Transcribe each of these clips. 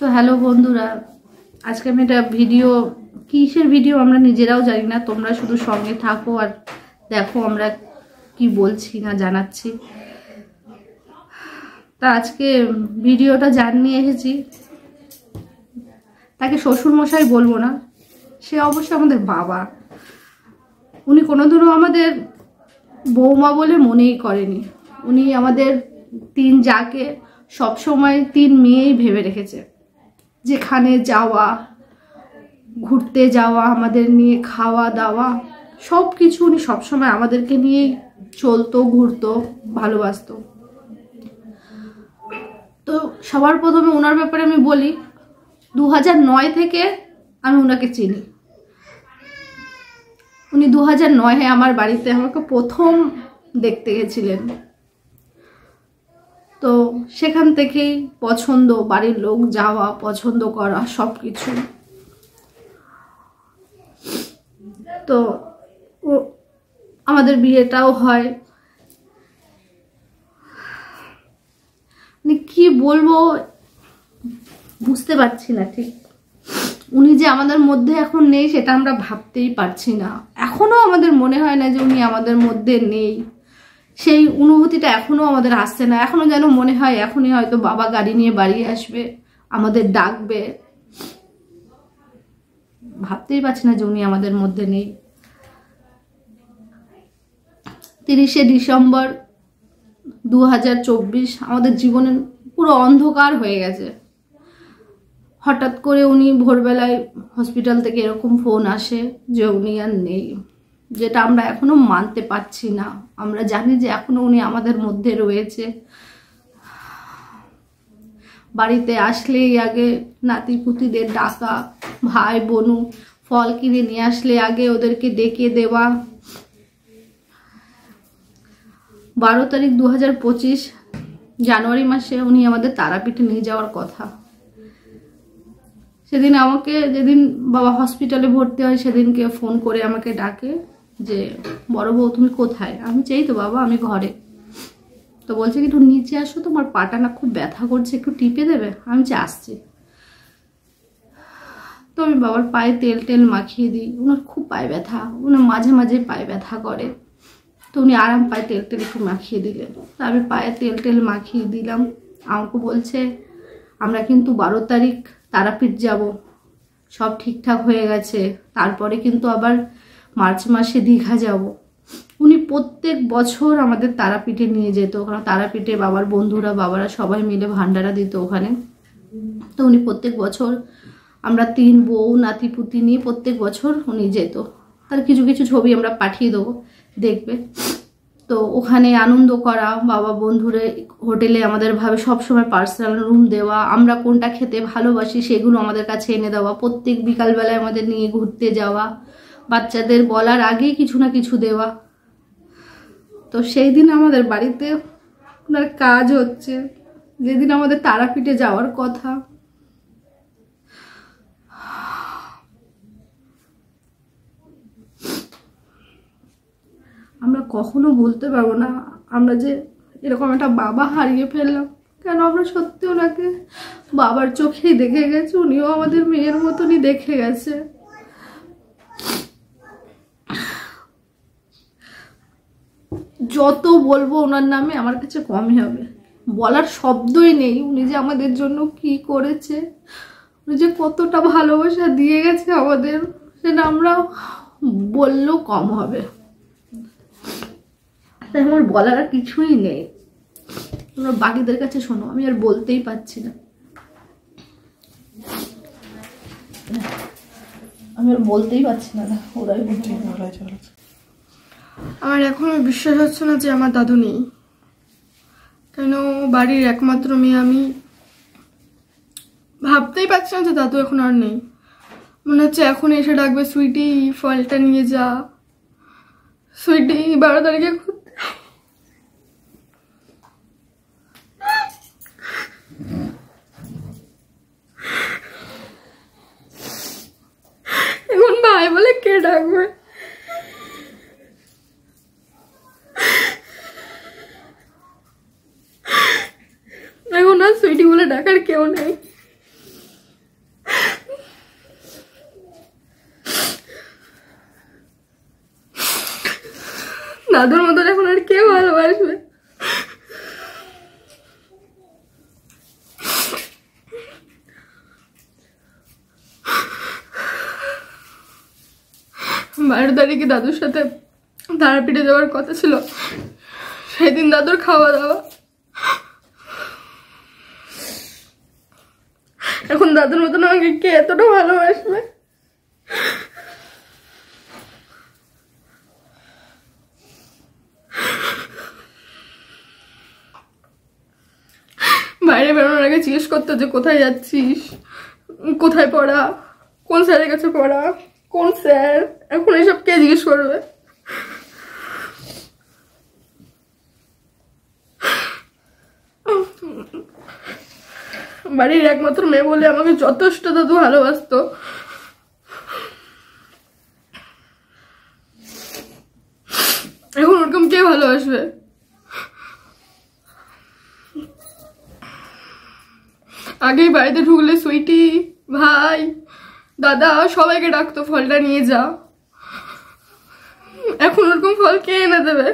তো হ্যালো বন্ধুরা, আজকে আমি একটা ভিডিও, কিসের ভিডিও আমরা নিজেরাও জানি না, তোমরা শুধু সঙ্গে থাকো আর দেখো আমরা কি বলছি না জানাচ্ছি। তা আজকে ভিডিওটা যার নিয়ে এসেছি তাকে শ্বশুরমশাই বলবো না, সে অবশ্যই আমাদের বাবা। উনি কোনোদিনও আমাদের বৌমা বলে মনেই করেনি। উনি আমাদের তিন যাকে সবসময় তিন মেয়েই ভেবে রেখেছে। যেখানে যাওয়া, ঘুরতে যাওয়া, আমাদের নিয়ে খাওয়া দাওয়া সব কিছু উনি সবসময় আমাদেরকে নিয়েই চলতো, ঘুরতো, ভালোবাসতো। তো সবার প্রথমে ওনার ব্যাপারে আমি বলি, 2009 থেকে আমি ওনাকে চিনি। উনি 2009-এ আমার বাড়িতে আমাকে প্রথম দেখতে গেছিলেন। তো সেখান থেকেই পছন্দ, বাড়ির লোক যাওয়া, পছন্দ করা সব কিছু। তো আমাদের বিয়েটাও হয়। মানে কি বলবো বুঝতে পারছি না ঠিক। উনি যে আমাদের মধ্যে এখন নেই সেটা আমরা ভাবতেই পারছি না। এখনো আমাদের মনে হয় না যে উনি আমাদের মধ্যে নেই। সেই অনুভূতিটা এখনো আমাদের আসছে না। এখনো যেন মনে হয় এখনই হয়তো বাবা গাড়ি নিয়ে বাড়ি আসবে, আমাদের ডাকবে। ভাবতেই পারছি না যে উনি আমাদের মধ্যে নেই। 30শে ডিসেম্বর 2024 আমাদের জীবনে পুরো অন্ধকার হয়ে গেছে। হঠাৎ করে উনি ভোরবেলায় হসপিটাল থেকে এরকম ফোন আসে যে উনি আর নেই, যেটা আমরা এখনো মানতে পারছি না। আমরা জানি যে এখনো উনি আমাদের মধ্যে রয়েছে। বাড়িতে আসলেই আগে নাতি পুতিদের ডাকা, ভাই বোনু ফল কিনে নিয়ে আসলে আগে ওদেরকে ডেকে দেওয়া। 12 তারিখ 2025 জানুয়ারি মাসে উনি আমাদের তারাপীঠে নিয়ে যাওয়ার কথা। সেদিন আমাকে, যেদিন বাবা হসপিটালে ভর্তি হয়, সেদিনকে ফোন করে আমাকে ডাকে যে বড় বউ তুমি কোথায়? আমি চাই তো বাবা আমি ঘরে। তো বলছে কি একটু নিচে আসো, তোমার পাটা না খুব ব্যথা করছে, একটু টিপে দেবে? আমি যে আসছি। তো আমি বাবার পায়ে তেল টেল মাখিয়ে দিই। ওনার খুব পায়ে ব্যথা, ওনার মাঝে মাঝে পায়ে ব্যথা করে। তো উনি আরাম পায়ে তেল টেল একটু মাখিয়ে দিলেন। তো আমি পায়ে তেল টেল মাখিয়ে দিলাম। আমাকে বলছে আমরা কিন্তু 12 তারিখ তারাপীঠ যাব, সব ঠিকঠাক হয়ে গেছে, তারপরে কিন্তু আবার মার্চ মাসে দীঘা যাব। উনি প্রত্যেক বছর আমাদের তারাপীঠে নিয়ে যেত, কারণ তারাপীঠে বাবার বন্ধুরা, বাবারা সবাই মিলে ভান্ডারা দিত ওখানে। তো উনি প্রত্যেক বছর, আমরা 3 বউ নাতিপুতি নিয়ে প্রত্যেক বছর উনি যেত। তার কিছু কিছু ছবি আমরা পাঠিয়ে দেবো, দেখবে। তো ওখানে আনন্দ করা, বাবা বন্ধুরে হোটেলে আমাদের ভাবে সবসময় পার্সোনাল রুম দেওয়া, আমরা কোনটা খেতে ভালোবাসি সেগুলো আমাদের কাছে এনে দেওয়া, প্রত্যেক বিকালবেলায় আমাদের নিয়ে ঘুরতে যাওয়া, বাচ্চাদের বলার আগেই কিছু না কিছু দেওয়া। তো সেই দিন আমাদের বাড়িতে ওনার কাজ হচ্ছে, যেদিন আমাদের তারাপীঠে যাওয়ার কথা। আমরা কখনো বলতে পারবো না আমরা যে এরকম একটা বাবা হারিয়ে ফেললাম। কেন আমরা সত্যি ওনাকে বাবার চোখেই দেখে গেছি, উনিও আমাদের মেয়ের মতনই দেখে গেছে। যত বলবো ওনার নামে আমার কাছে কমই হবে, বলার শব্দই নেই। উনি যে আমাদের জন্য কি করেছে, উনি যে কতটা ভালোবাসা দিয়ে গেছে আমাদের, সেটা আমরা বললেও কম হবে। তাই আমার বলার আর কিছুই নেই। তোমরা বাকিদের কাছে শোনো, আমি আর বলতেই পারছি না, আমি আর বলতেই পারছি না। ওরাই আমার এখনো বিশ্বাস হচ্ছে না যে আমার দাদু নেই। কেন বাড়ির একমাত্র মেয়ে আমি, ভাবতেই পারছি না যে দাদু এখন আর নেই। মনে হচ্ছে এখন এসে ডাকবে, সুইটি ফলটা নিয়ে যা, সুইটি 12 তারিখে ঘুরতে। এখন ভাই বলে কে ডাকবে? এখন আর সুইটি বলে ডাকার কেউ নেই। দাদুর মতন এখন আর কে ভালোবাসবে? বারো তারিখে দাদুর সাথে তারাপীঠে যাওয়ার কথা ছিল, সেদিন দাদুর খাওয়া দাওয়া। এখন দাদুর মতন আমাকে কে এতটা ভালোবাসবে? বাইরে বেরোনোর আগে জিজ্ঞেস করতো যে কোথায় যাচ্ছিস, কোথায় পড়া, কোন স্যারের কাছে পড়া, কোন স্যার। এখন এসব কে জিজ্ঞেস করবে? বাড়ির একমাত্র মেয়ে বলে আমাকে যথেষ্ট দাদু ভালোবাসতো। এখন ওরকম কে ভালোবাসবে? আগেই বাড়িতে ঢুকলে সুইটি, ভাই, দাদা সবাইকে ডাকতো ফলটা নিয়ে যা। এখন ওরকম ফল কে এনে দেবে?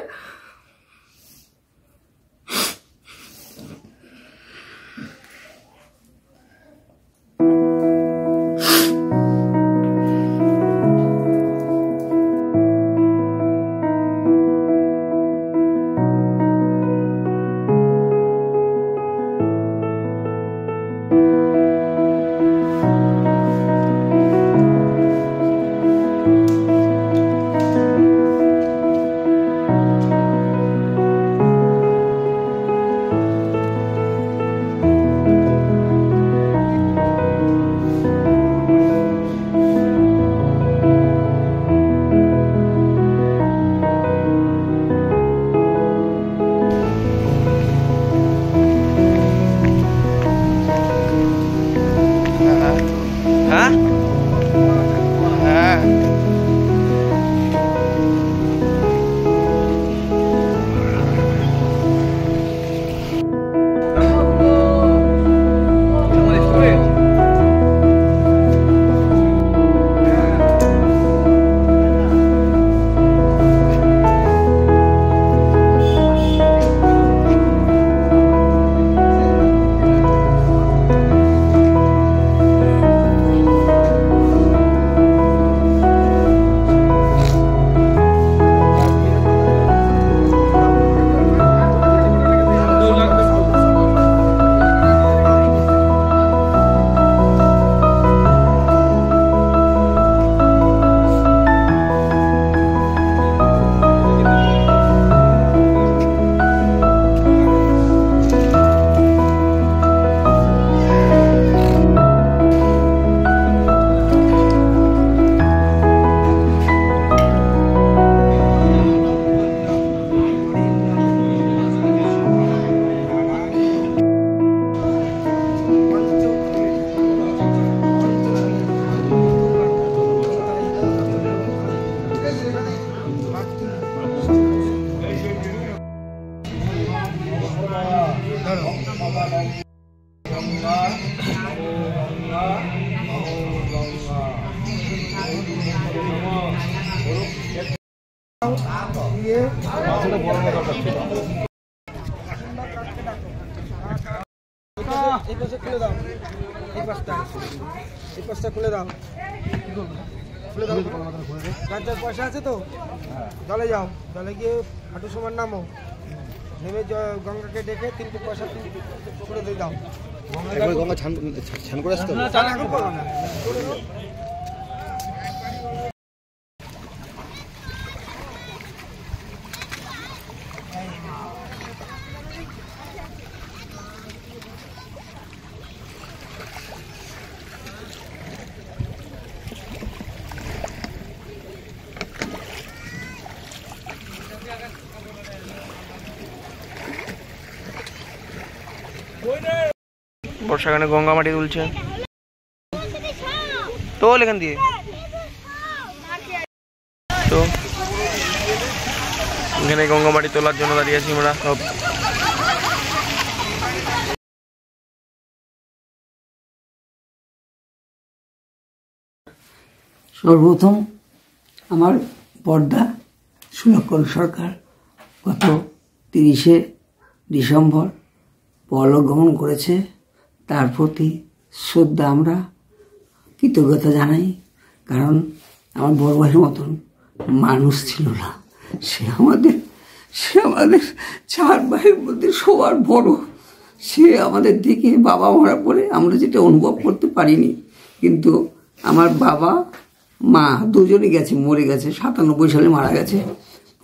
খুলে দাও, এই পাশটা খুলে দাও, খুলে দাও। যার পয়সা আছে তো জলে যাও, জলে গিয়ে হাঁটু সমান নামো, নেমে গঙ্গাকে ডেকে 3টে পয়সা করে দিয়ে দাও। গঙ্গা ছান করে আসতো। বর্ষাকালে গঙ্গা মাটি তুলছে তো এখান দিয়ে তো এখানে গঙ্গা মাটি তোলার জন্য দাঁড়িয়ে আছি আমরা সব। সর্বপ্রথম আমার বড়দা সুলক্ষণ সরকার গত 30শে ডিসেম্বর পরলোক গমন করেছে। তার প্রতি শ্রদ্ধা আমরা কৃতজ্ঞতা জানাই, কারণ আমার বড় ভাইয়ের মতন মানুষ ছিল না। সে আমাদের 4 ভাইয়ের মধ্যে সবার বড়। সে আমাদের দিকে বাবা মরার পরে আমরা যেটা অনুভব করতে পারিনি, কিন্তু আমার বাবা মা দুজনই গেছে, মরে গেছে, 97 সালে মারা গেছে।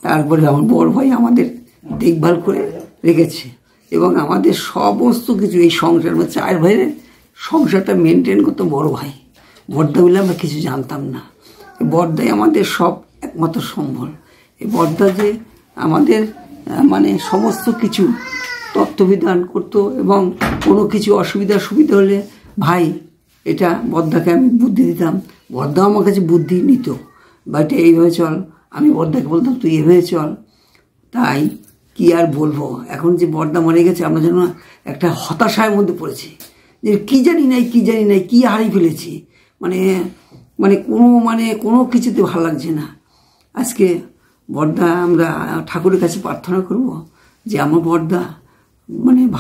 তারপরে আমার বড় ভাই আমাদের দেখভাল করে রেখেছে এবং আমাদের সমস্ত কিছু এই সংসার, 4 ভাইয়ের সংসারটা মেনটেন করতো বড় ভাই। বড়দা বলে আমরা কিছু জানতাম না। বড়দাই আমাদের সব একমাত্র সম্বল। এই বড়দা যে আমাদের সমস্ত কিছু তত্ত্ববিধান করতো এবং কোনো কিছু অসুবিধা সুবিধা হলে ভাই এটা বড়দাকে আমি বুদ্ধি দিতাম, বড়দাও আমার কাছে বুদ্ধি নিত, বা এটা এইভাবে চল। আমি বড়দাকে বলতাম তুই এভাবে চল। তাই কি আর বলবো, এখন যে বড়দা মরে গেছে আমরা যেন একটা হতাশার মধ্যে পড়েছি, যে কি জানি নাই কি হারিয়ে ফেলেছি। কোনো কিছুতে ভালো লাগছে না। আজকে বড়দা আমরা ঠাকুরের কাছে প্রার্থনা করব যে আমার বড়দা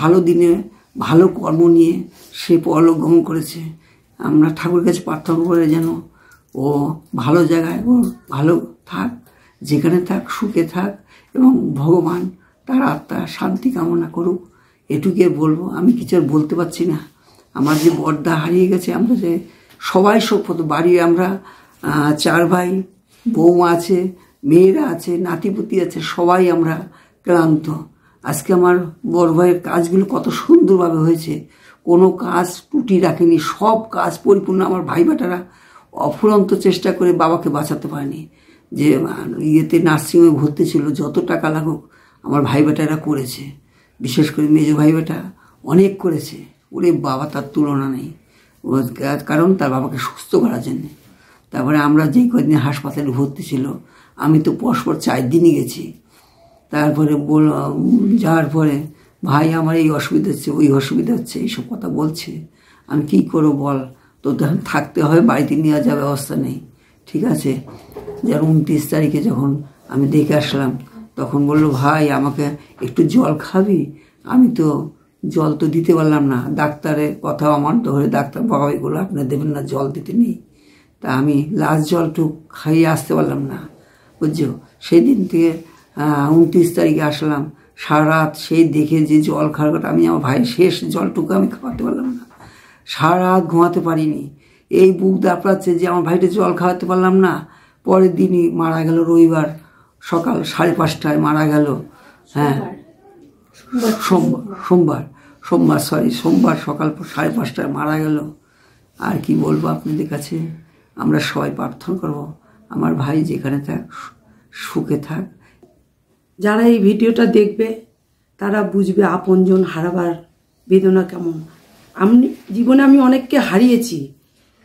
ভালো দিনে ভালো কর্ম নিয়ে সে পরলোক গমন করেছে। আমরা ঠাকুরের কাছে প্রার্থনা করে যেন ও ভালো জায়গায় ও ভালো থাক, যেখানে থাক সুখে থাক, এবং ভগবান তার আত্মার শান্তি কামনা করুক। এটুকু বলবো, আমি কিছু আর বলতে পারছি না। আমার যে বড়দা হারিয়ে গেছে, আমরা যে সবাই শোকপত বাড়ি, আমরা 4 ভাই, বৌমা আছে, মেয়েরা আছে, নাতিপুতি আছে, সবাই আমরা ক্লান্ত। আজকে আমার বড় ভাইয়ের কাজগুলো কত সুন্দরভাবে হয়েছে, কোনো কাজ ত্রুটি রাখেনি, সব কাজ পরিপূর্ণ। আমার ভাই বেটারা অফুরন্ত চেষ্টা করে বাবাকে বাঁচাতে পারেনি। যে নার্সিংহোমে ভর্তি ছিল, যত টাকা লাগুক আমার ভাই বেটারা করেছে। বিশেষ করে মেজো ভাই বেটা অনেক করেছে। ওরে বাবা, তার তুলনা নেই, কারণ তার বাবাকে সুস্থ করার জন্যে। তারপরে আমরা যেই কদিন হাসপাতালে ভর্তি ছিল, আমি তো পরস্পর 4 দিনই গেছি। তারপরে যাওয়ার পরে ভাই আমার এই অসুবিধা হচ্ছে, ওই অসুবিধা হচ্ছে, এইসব কথা বলছে। আমি কী করবো বল, তো তখন থাকতে হয়, বাড়িতে নিয়ে যাওয়ার ব্যবস্থা নেই। ঠিক আছে, যার 29 তারিখে যখন আমি দেখে আসলাম, তখন বললো ভাই আমাকে একটু জল খাবি। আমি তো জল তো দিতে পারলাম না, ডাক্তারের কথাও আমার ধরে, ডাক্তার বাবা এগুলো আপনি দেবেন না, জল দিতে নেই। তা আমি লাস্ট জলটুক খাইয়ে আসতে পারলাম না, বুঝছো। সেই দিন থেকে 29 তারিখে আসলাম, সারা রাত সেই দেখে যে জল খাওয়ার কথা, আমি আমার ভাই শেষ জলটুকু আমি খাওয়াতে পারলাম না, সারা রাত ঘুমাতে পারিনি। এই বুক দাপড়াচ্ছে যে আমার ভাইটা জল খাওয়াতে পারলাম না। পরের দিনই মারা গেল, রবিবার সকাল 5:30টায় মারা গেল। হ্যাঁ, সোমবার সকাল 5:30টায় মারা গেল। আর কি বলবো আপনাদের কাছে, আমরা সবাই প্রার্থনা করব আমার ভাই যেখানে থাক সুখে থাক। যারা এই ভিডিওটা দেখবে তারা বুঝবে আপনজন হারাবার বেদনা কেমন। জীবনে আমি অনেককে হারিয়েছি,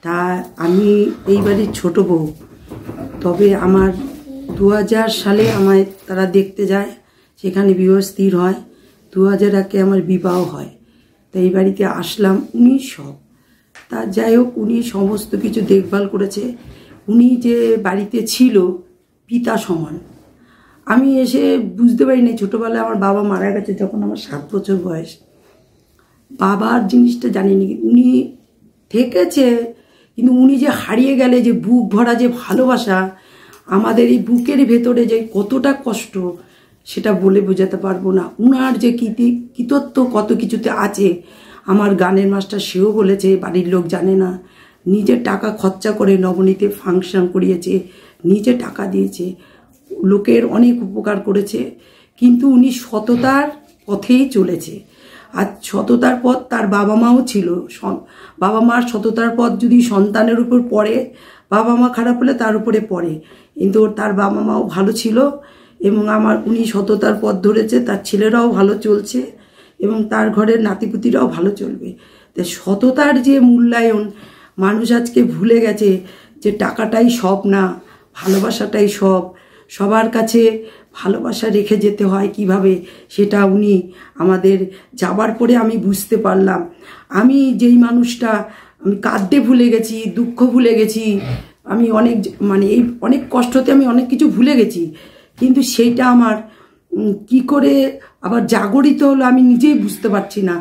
তা আমি এই বাড়ির ছোট বউ। তবে আমার 2000 সালে আমায় তারা দেখতে যায়, সেখানে বিবাহ স্থির হয়। 2001-এ আমার বিবাহ হয়। তো এই বাড়িতে আসলাম, উনি সব। তা যাই হোক, উনি সমস্ত কিছু দেখভাল করেছে। উনি যে বাড়িতে ছিল পিতা সমান। আমি এসে বুঝতে পারিনি, ছোটোবেলায় আমার বাবা মারা গেছে যখন আমার 7 বছর বয়স। বাবার জিনিসটা জানিনি, উনি থেকেছে, কিন্তু উনি যে হারিয়ে গেলে যে বুক ভরা যে ভালোবাসা, আমাদের এই বুকের ভেতরে যে কতটা কষ্ট, সেটা বলে বোঝাতে পারবো না। উনার যে কৃতত্ব কত কিছুতে আছে। আমার গানের মাস্টার সেও বলেছে, বাড়ির লোক জানে না, নিজের টাকা খরচা করে নবনীতে ফাংশন করিয়েছে, নিজে টাকা দিয়েছে, লোকের অনেক উপকার করেছে। কিন্তু উনি সততার পথেই চলেছে। আর সততার পথ তার বাবা মাও ছিল। বাবা মার সততার পথ যদি সন্তানের উপর পড়ে, বাবা মা খারাপ হলে তার উপরে পড়ে, কিন্তু তার বাবা মাও ভালো ছিল এবং উনি সততার পথ ধরেছে, তার ছেলেরাও ভালো চলছে এবং তার ঘরের নাতিপুতিরাও ভালো চলবে। তাই সততার যে মূল্যায়ন মানুষ আজকে ভুলে গেছে, যে টাকাটাই সব না, ভালোবাসাটাই সব। সবার কাছে ভালোবাসা রেখে যেতে হয় কিভাবে, সেটা উনি আমাদের যাবার পরে আমি বুঝতে পারলাম। আমি যেই মানুষটা, আমি কাঁদতে ভুলে গেছি, দুঃখ ভুলে গেছি, আমি অনেক এই অনেক কষ্টতে আমি অনেক কিছু ভুলে গেছি, কিন্তু সেইটা আমার কি করে আবার জাগরিত হলো আমি নিজেই বুঝতে পারছি না।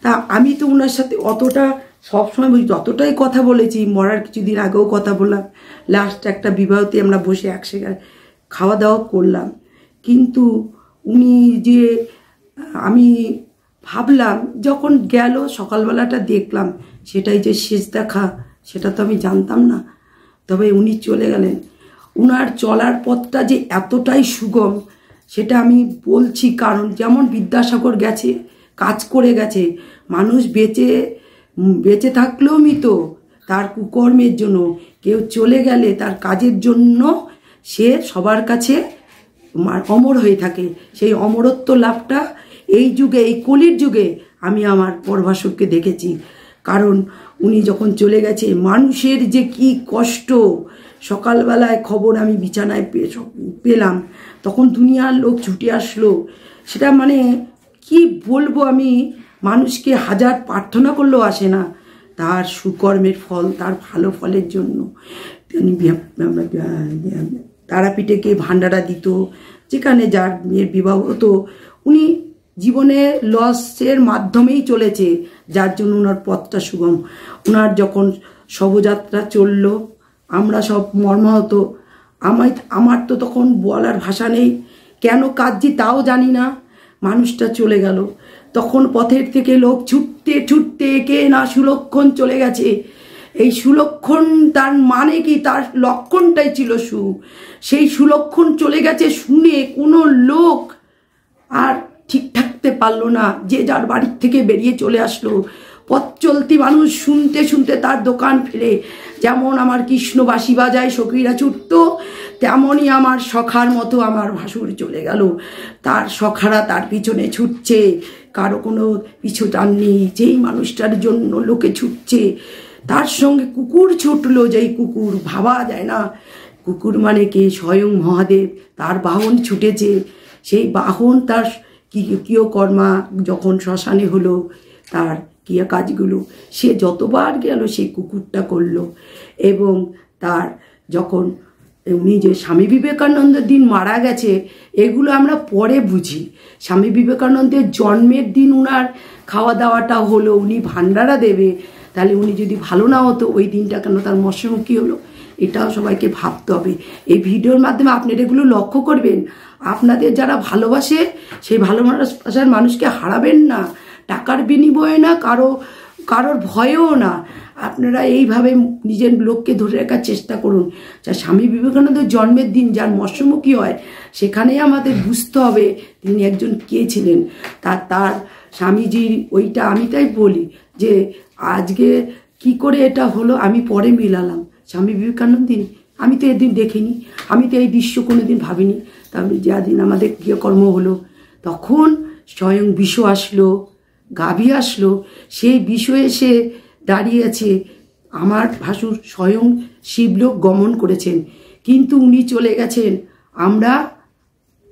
তা আমি তো ওনার সাথে অতটা সবসময় বুঝি, যতটাই কথা বলেছি, মরার কিছুদিন আগেও কথা বললাম, লাস্ট একটা বিবাহতে আমরা বসে একসাথে খাওয়া দাওয়া করলাম। কিন্তু উনি যে, আমি ভাবলাম যখন গেল সকালবেলাটা দেখলাম সেটাই যে শেষ দেখা, সেটা তো আমি জানতাম না। তবে উনি চলে গেলেন, উনার চলার পথটা যে এতটাই সুগম সেটা আমি বলছি। কারণ যেমন বিদ্যাসাগর গেছে, কাজ করে গেছে, মানুষ বেঁচে থাকলেও মৃত তার কুকর্মের জন্য, কেউ চলে গেলে তার কাজের জন্য সে সবার কাছে অমর হয়ে থাকে। সেই অমরত্ব লাভটা এই যুগে, এই কলির যুগে আমি আমার পরভাষককে দেখেছি। কারণ উনি যখন চলে গেছে, মানুষের যে কি কষ্ট, সকালবেলায় খবর আমি বিছানায় পেলাম, তখন দুনিয়ার লোক ছুটে আসলো। সেটা মানে কি বলবো, আমি মানুষকে হাজার প্রার্থনা করলেও আসে না তার সুকর্মের ফল, তার ভালো ফলের জন্য। তারাপীঠে কে ভান্ডারা দিত, যেখানে যার মেয়ের বিবাহ হতো, উনি জীবনে লসের মাধ্যমেই চলেছে, যার জন্য ওনার পথটা সুগম। ওনার যখন শবযাত্রা চলল, আমরা সব মর্মাহত। আমার তো তখন বলার ভাষা নেই, কেন কাঁদছি তাও জানি না। মানুষটা চলে গেল, তখন পথের থেকে লোক ছুটতে ছুটতে কে না সুলক্ষণ চলে গেছে। এই সুলক্ষণ তার মানে কি, তার লক্ষণটাই ছিল সেই সুলক্ষণ চলে গেছে শুনে কোনো লোক আর ঠিক থাকতে পারলো না, যে যার বাড়ির থেকে বেরিয়ে চলে আসলো। পথ চলতি মানুষ শুনতে শুনতে তার দোকান ফেলে, যেমন আমার কৃষ্ণ বাঁশি বাজায় সখীরা ছুটত, তেমনই আমার সখার মতো আমার ভাসুর চলে গেল। তার সখারা তার পিছনে ছুটছে, কারো কোনো পিছু টান নেই, যেই মানুষটার জন্য লোকে ছুটছে তার সঙ্গে কুকুর ছুটলো, যেই কুকুর ভাবা যায় না। কুকুর মানে কে? স্বয়ং মহাদেব, তার বাহন ছুটেছে। সেই বাহন তার কিয়কর্মা যখন শ্মশানে হলো, তার ক্রিয়া কাজগুলো সে যতবার গেল সেই কুকুরটা করলো। এবং তার যখন উনি যে স্বামী বিবেকানন্দের দিন মারা গেছে, এগুলো আমরা পরে বুঝি। স্বামী বিবেকানন্দের জন্মের দিন উনার খাওয়া দাওয়াটা হলো, উনি ভান্ডারা দেবে, তাহলে উনি যদি ভালো না হতো ওই দিনটা কেন তার মৎস্যমুখী হলো, এটাও সবাইকে ভাবতে হবে। এই ভিডিওর মাধ্যমে আপনারা এগুলো লক্ষ্য করবেন। আপনাদের যারা ভালোবাসে, সেই ভালোবাসার মানুষকে হারাবেন না, টাকার বিনিময়ে না, কারোর ভয়েও না। আপনারা এইভাবে নিজের লোককে ধরে রাখার চেষ্টা করুন। যা স্বামী বিবেকানন্দের জন্মের দিন যার মৎস্যমুখী হয়, সেখানেই আমাদের বুঝতে হবে তিনি একজন কে ছিলেন। তার স্বামীজির ওইটা আমি তাই বলি যে আজকে কি করে এটা হলো আমি পরে মিলালাম। স্বামী বিবেকানন্দ দিন আমি তো এদিন দেখিনি, আমি তো এই দৃশ্য কোনোদিন ভাবিনি। তাহলে যেদিন আমাদের ক্রিয়াকর্ম হলো, তখন স্বয়ং বিষ আসলো, গাভী আসলো, সেই বিষ এসে দাঁড়িয়েছে। আমার ভাসুর স্বয়ং শিবলোক গমন করেছেন, কিন্তু উনি চলে গেছেন।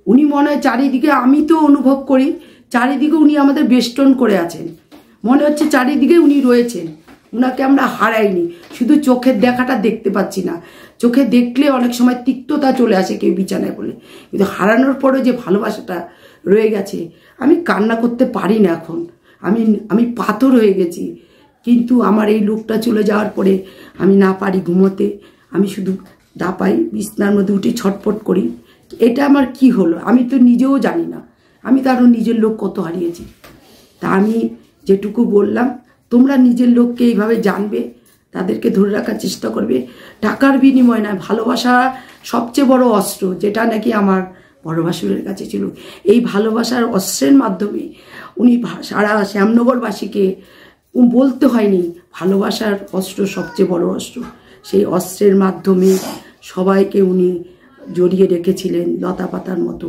উনি মনে হয় চারিদিকে, আমি তো অনুভব করি চারিদিকে উনি আমাদের বেষ্টন করে আছেন, মনে হচ্ছে চারিদিকে উনি রয়েছেন। উনাকে আমরা হারাইনি, শুধু চোখের দেখাটা দেখতে পাচ্ছি না। চোখে দেখলে অনেক সময় তিক্ততা চলে আসে কেউ বিছানায় বলে, কিন্তু হারানোর পরে যে ভালোবাসাটা রয়ে গেছে, আমি কান্না করতে পারি না এখন। আমি পাথর হয়ে গেছি। কিন্তু আমার এই লোকটা চলে যাওয়ার পরে আমি না পারি ঘুমোতে, আমি শুধু দাপাই, বিছনার মধ্যে উঠে ছটফট করি। এটা আমার কি হলো আমি তো নিজেও জানি না। আমি তো আরও নিজের লোক কত হারিয়েছি। তা আমি যেটুকু বললাম, তোমরা নিজের লোককে এইভাবে জানবে, তাদেরকে ধরে রাখার চেষ্টা করবে। টাকার বিনিময় নয়, ভালোবাসা সবচেয়ে বড় অস্ত্র, যেটা নাকি আমার বড় ভাসুরের কাছে ছিল। এই ভালোবাসার অস্ত্রের মাধ্যমে উনি সারা শ্যামনগরবাসীকে বলতে হয়নি, ভালোবাসার অস্ত্র সবচেয়ে বড় অস্ত্র। সেই অস্ত্রের মাধ্যমে সবাইকে উনি জড়িয়ে রেখেছিলেন লতা পাতার মতো।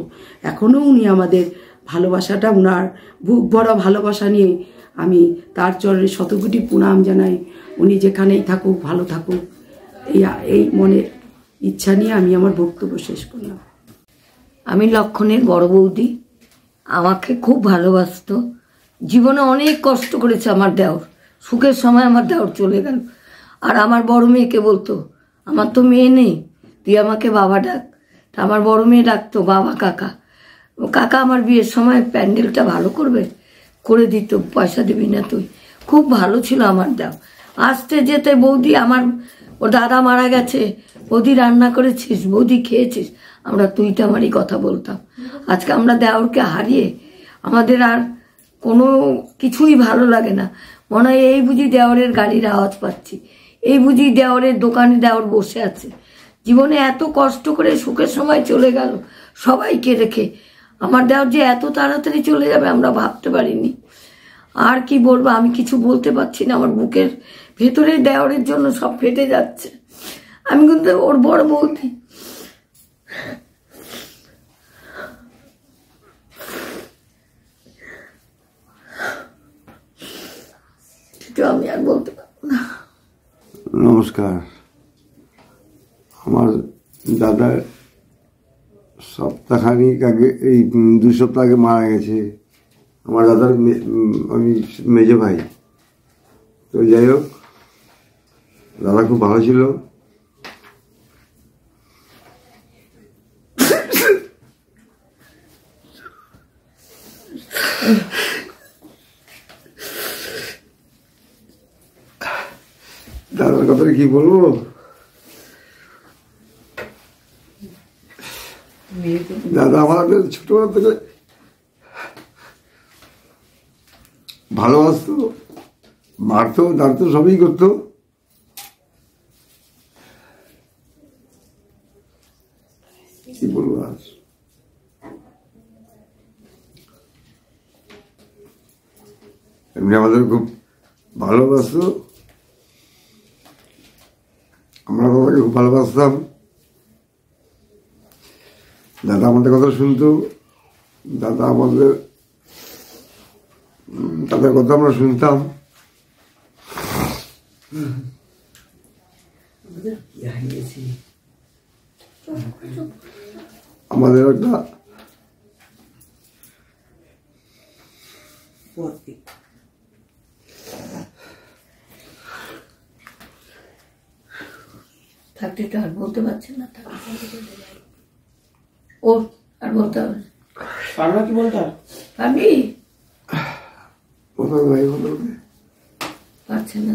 এখনও উনি আমাদের ভালোবাসাটা, উনার বুক ভরা ভালোবাসা নিয়ে আমি তার চরণে শতকোটি প্রণাম জানাই। উনি যেখানেই থাকুক ভালো থাকুক, এই মনের ইচ্ছা নিয়ে আমি আমার বক্তব্য শেষ করলাম। আমি লক্ষণের বড় বৌদি, আমাকে খুব ভালোবাসতো। জীবনে অনেক কষ্ট করেছে আমার দেওর, সুখের সময় আমার দেওর চলে গেল। আর আমার বড় মেয়েকে বলতো, আমার তো মেয়ে নেই, তুই আমাকে বাবা ডাক। আমার বড় মেয়ে ডাকতো বাবা কাকা। কাকা আমার বিয়ের সময় প্যান্ডেলটা ভালো করবে, করে দিত, পয়সা দিবি না তুই। খুব ভালো ছিল আমার দেও। আসতে যেতে বৌদি, আমার ওর দাদা মারা গেছে, বৌদি রান্না করেছিস, বৌদি খেয়েছিস, আমরা তুইটা আমারই কথা বলতাম। আজকে আমরা দেওরকে হারিয়ে আমাদের আর কোনো কিছুই ভালো লাগে না। মনে হয় এই বুঝি দেওরের গাড়ির আওয়াজ পাচ্ছি, এই বুঝি দেওরের দোকানে দেওর বসে আছে। জীবনে এত কষ্ট করে সুখের সময় চলে গেল সবাইকে রেখে। আমার দেওর যে এত তাড়াতাড়ি চলে যাবে আমরা ভাবতে পারিনি। আর কি বলবো, আমি কিছু বলতে পারছি না। আমার বুকের ভেতরে দেওরের জন্য সব ফেটে যাচ্ছে। আমি কিন্তু ওর বড় বৌদি। আমি আর বলতে পারবো না। নমস্কার। আমার দাদা সপ্তাহখানিক আগে, এই 2 সপ্তাহ আগে মারা গেছে। আমার দাদার আমি মেজো ভাই। তো যাই হোক, দাদা খুব ভালো ছিল। দাদার কথা কি বলবো, দাদা আমাদের ছোটবেলা থেকে ভালোবাসতো, মারতো, দাঁড়তো, সবই করতো। কি বলবো আর, এমনি আমাদের খুব ভালোবাসতো। আমরা দাদাকে খুব ভালোবাসতাম। দাদা আমাদের কথা শুনতো, দাদা আমাদের দাদার কথা আমরা শুনতাম। আমাদের একটা থাকতে তো আর বলতে পারছে না, ও আর বলতে হবে পারবা কি বলতে পারবি, পারছে না।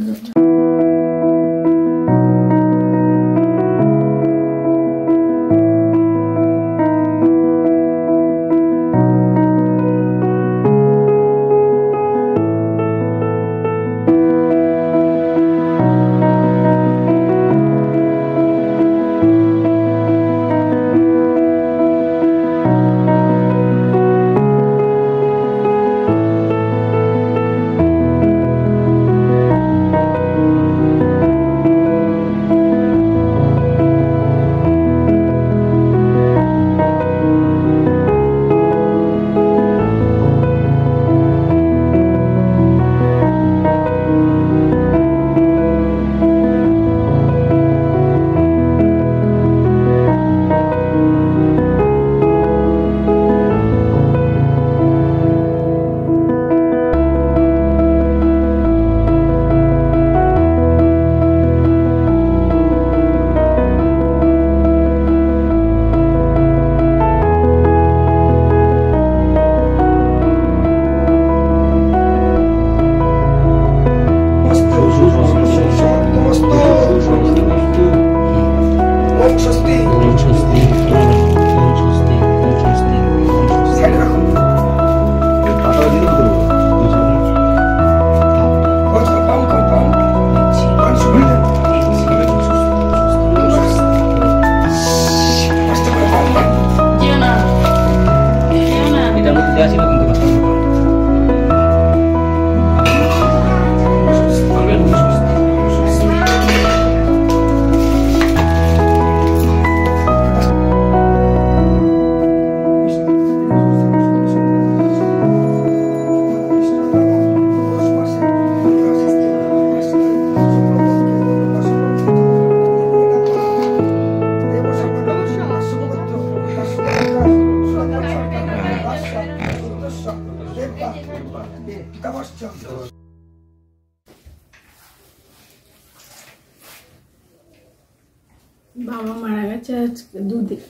বাবা মারা গেছে আজকে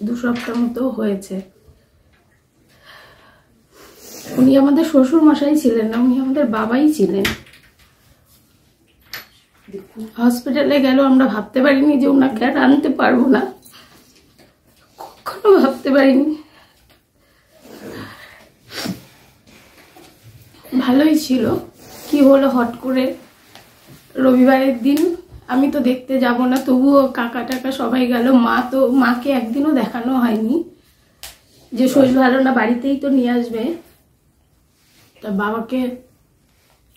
2 সপ্তাহ মতো হয়েছে। উনি আমাদের শ্বশুর মশাই ছিলেন না, উনি আমাদের বাবাই ছিলেন। হসপিটালে গেল, আমরা ভাবতে পারিনি যে ওনাকে আর আনতে পারবো না, কখনো ভাবতে পারিনি। ভালোই ছিল, কি হলো হট করে রবিবারের দিন। আমি তো দেখতে যাব না, তবুও কাকা টাকা সবাই গেল। মাকে একদিনও দেখানো হয়নি, যে শরীর ভালো না, বাড়িতেই তো নিয়ে আসবে। তা বাবাকে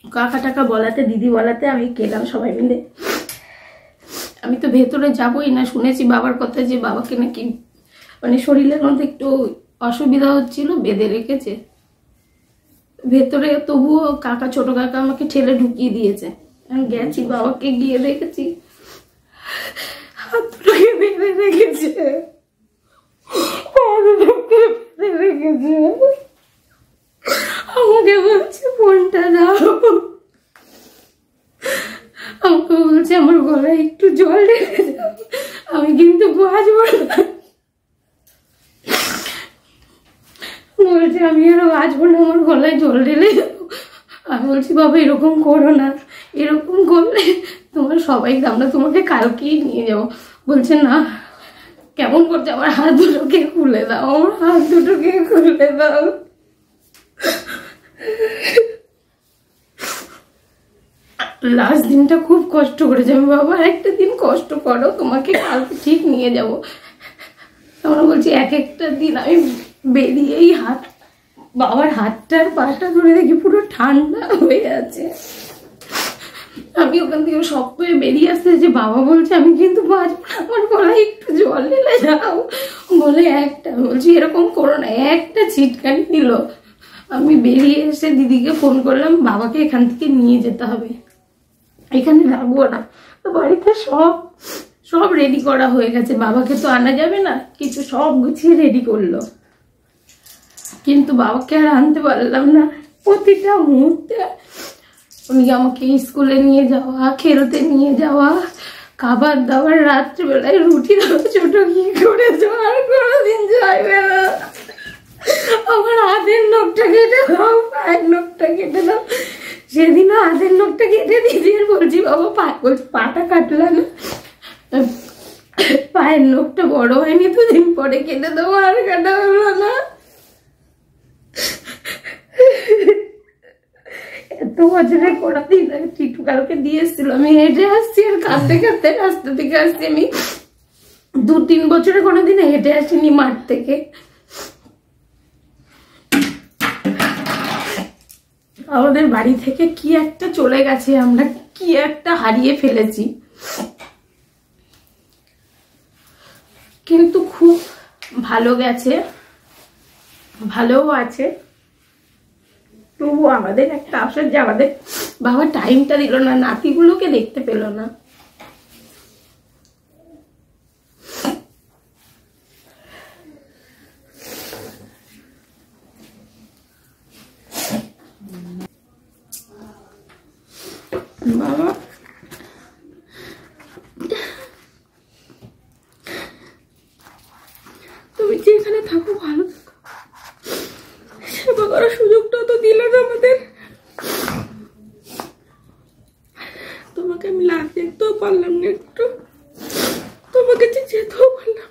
কাকা টাকা বলাতে, দিদি বলাতে আমি গেলাম সবাই মিলে। আমি তো ভেতরে যাবই না, শুনেছি বাবার কথা যে বাবাকে নাকি মানে শরীরের মধ্যে একটু অসুবিধা হচ্ছিল, বেঁধে রেখেছে ভেতরে। তবুও কাকা, ছোট কাকা আমাকে ঠেলে ঢুকিয়ে দিয়েছে। আমি গেছি, বাবাকে গিয়ে দেখেছি হাত দুটোকে বেঁধে রেখেছে, বেঁধে রেখেছে। আমাকে বলছে ফোনটা দাও, আমাকে বলছে আমার গলায় একটু জল ঢেলে দাও, আমি কিন্তু বাঁচবো না। বলছে আমি আরো বাঁচবো না, আমার গলায় জল ঢেলে যাবো। আমি বলছি বাবা এরকম করো না, এরকম করলে তোমার সবাই, আমরা তোমাকে কালকেই নিয়ে যাবো। বলছে না, কেমন করছে, আমার হাত দুটোকে খুলে দাও, আমার হাত দুটোকে খুলে দাও। লাস্ট দিনটা খুব কষ্ট করেছে। আমি বাবা একটা দিন কষ্ট করো, তোমাকে কালকে ঠিক নিয়ে যাবো। আমরা বলছি এক একটা দিন আমি বেরিয়েই বাবার হাতটার পাটা ধরে দেখি পুরো ঠান্ডা হয়ে আছে। আমি ওখান থেকে শক্ত হয়ে বেরিয়ে আসতে যে বাবা বলছে আমি কিন্তু বাঁচবো না, আমার গলায় একটু জল ঢেলে যাও। বলে একটা, বলছি এরকম করো না, একটা ছিটকানি দিল। আমি বেরিয়ে এসে দিদিকে ফোন করলাম, বাবাকে এখান থেকে নিয়ে যেতে হবে, এখানে রাখবো না। তো বাড়িতে সব রেডি করা হয়ে গেছে, বাবাকে তো আনা যাবে না, কিছু সব গুছিয়ে রেডি করলো, কিন্তু বাবাকে আর আনতে পারলাম না। প্রতিটা মুহূর্তে উনি আমাকে স্কুলে নিয়ে যাওয়া, খেলতে নিয়ে যাওয়া, খাবার দাবার, রাত্রিবেলায় রুটি দাও, ছোট কি করে আর কোনোদিন যাইবে না। আমার হাতের নখটা কেটে দাও, পায়ের নখটা কেটে দাও। সেদিনও হাতের নখটা কেটে দিদি, বলছি বাবা বলছি পাটা কাটলা না, পায়ের নখটা বড় হয়নি, দুদিন পরে কেটে দেবো, আর কাটা হলো না। এত বছরের পড়া দিন টিটু কালকে দিয়ে এসেছিল, আমি হেঁটে আসছি আর কাঁদতে কাঁদতে রাস্তা থেকে আসছি। আমি 2-3 বছরে কোনোদিন হেঁটে আসিনি মাঠ থেকে। আমাদের বাড়ি থেকে কি একটা চলে গেছে, আমরা কি একটা হারিয়ে ফেলেছি, কিন্তু খুব ভালো গেছে, ভালোও আছে। তবু আমাদের একটা আশা যে আমাদের বাবা টাইমটা দিল না, নাতিগুলোকে দেখতে পেল না। বাবা তুমি যেখানে থাকো ভালো থাকো, সেবা করার সুযোগটা তো দিলে না আমাদের। তোমাকে আমি লাভ দেখতেও পারলাম না, একটু তোমাকে যেতেও পারলাম,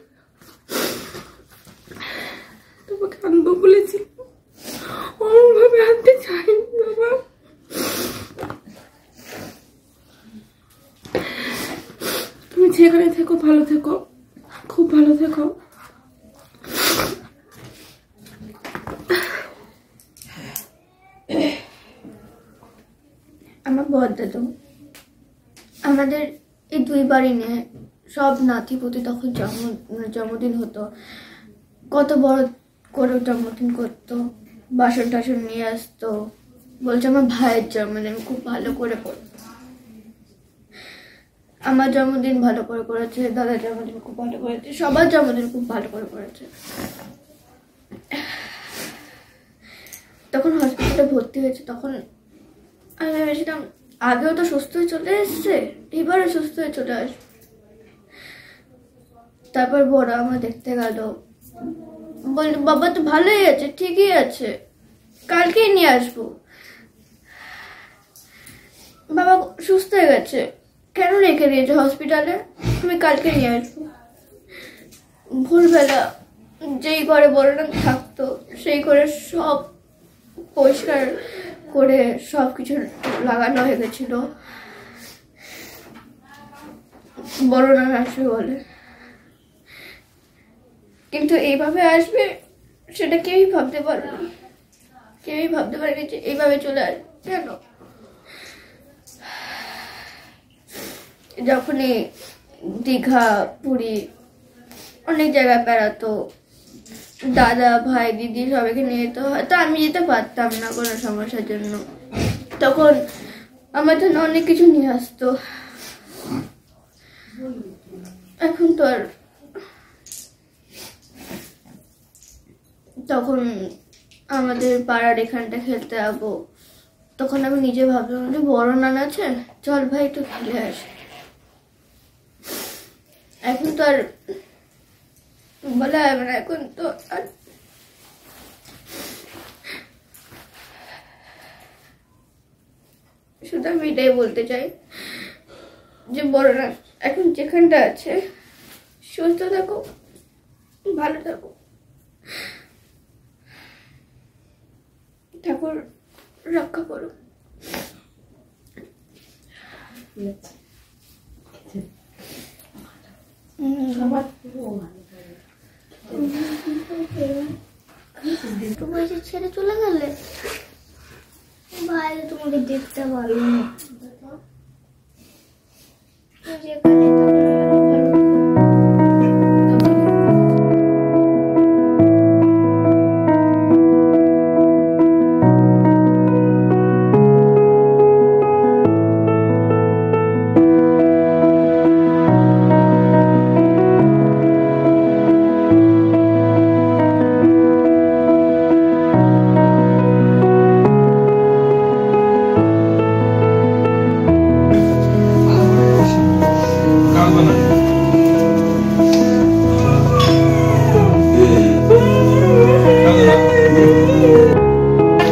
তোমাকে আনবো বলেছিলাম, অমনভাবে আনতে চাইনি বাবা। তুমি যেখানে থেকো ভালো থেকো, খুব ভালো থেকো। আমার বড়দাদু আমাদের এই 2 বাড়ি নিয়ে সব নাতিপুতি তখন জন্মদিন হতো, কত বড় করে জন্মদিন করতো, বাসন টাসন নিয়ে আসতো। বলছে আমার ভাইয়ের জন্মদিন খুব ভালো করে করতো, আমার জন্মদিন ভালো করে করেছে, দাদার জন্মদিন খুব ভালো করেছে, সবার জন্মদিন খুব ভালো করে করেছে। তখন হসপিটালে ভর্তি হয়েছে, তখন আমি ভেবেছিলাম আগেও তো সুস্থ হয়ে চলে এসছে, এবারে সুস্থ হয়ে চলে আসবে। তারপর বড় আমার দেখতে গেল, বলল বাবা তো ভালোই আছে, ঠিকই আছে। কালকেই নিয়ে আসবো। বাবা সুস্থ হয়ে গেছে, কেন রেখে দিয়েছে হসপিটালে? আমি কালকে নিয়ে আসবো। ভোরবেলা যেই ঘরে বড়রা থাকতো সেই ঘরে সব পরিষ্কার করে সব কিছু লাগানো হয়ে গেছিল। বড়রা আসবে বলে, কিন্তু এইভাবে আসবে সেটা কেউই ভাবতে পারেনি। কেউই ভাবতে পারেনি যে এইভাবে চলে আসবে। কেন? যখনই দীঘা, পুরী, অনেক জায়গায় বেড়াতো, দাদা, ভাই, দিদি সবাইকে নিয়ে যেত। হয়তো আমি যেতে পারতাম না কোনো সমস্যার জন্য, তখন আমার জন্য অনেক কিছু নিয়ে আসতো। এখন তো আর, তখন আমাদের পাড়ার এখানটা খেলতে যাবো, তখন আমি নিজে ভাবলাম যে বড় নানা আছে, চল ভাই একটু খেলে আসি। এখন তো আর বলা যাবে না, এখন তো আর শুধু আমি এটাই বলতে চাই যে বড়রা এখন যেখানটা আছে সুস্থ থাকো, ভালো থাকো, ঠাকুর রক্ষা করো। তোমার ছেড়ে চলে গেলে বাইরে তোমাকে দেখতে ভালো না।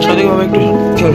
সঠিকভাবে একটু চল।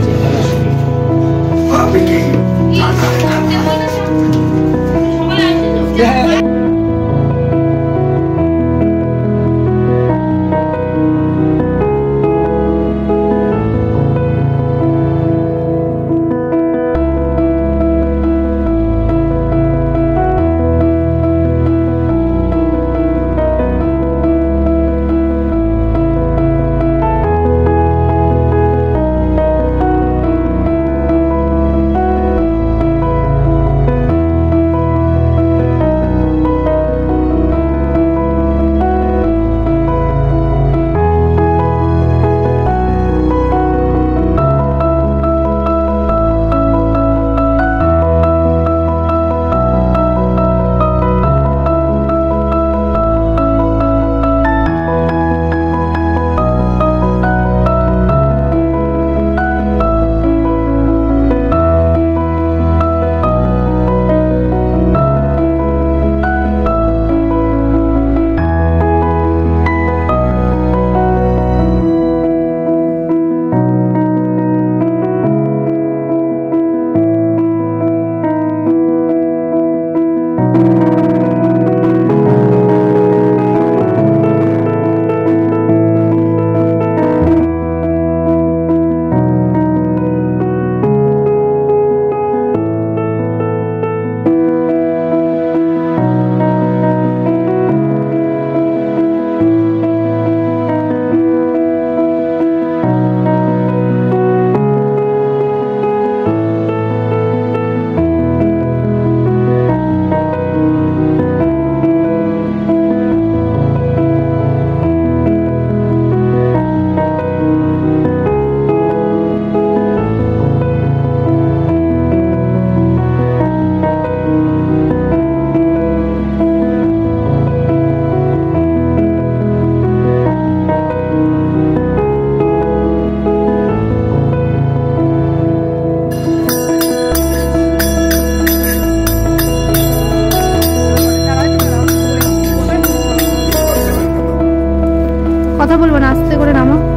কথা বলবো না, আস্তে করে নামো।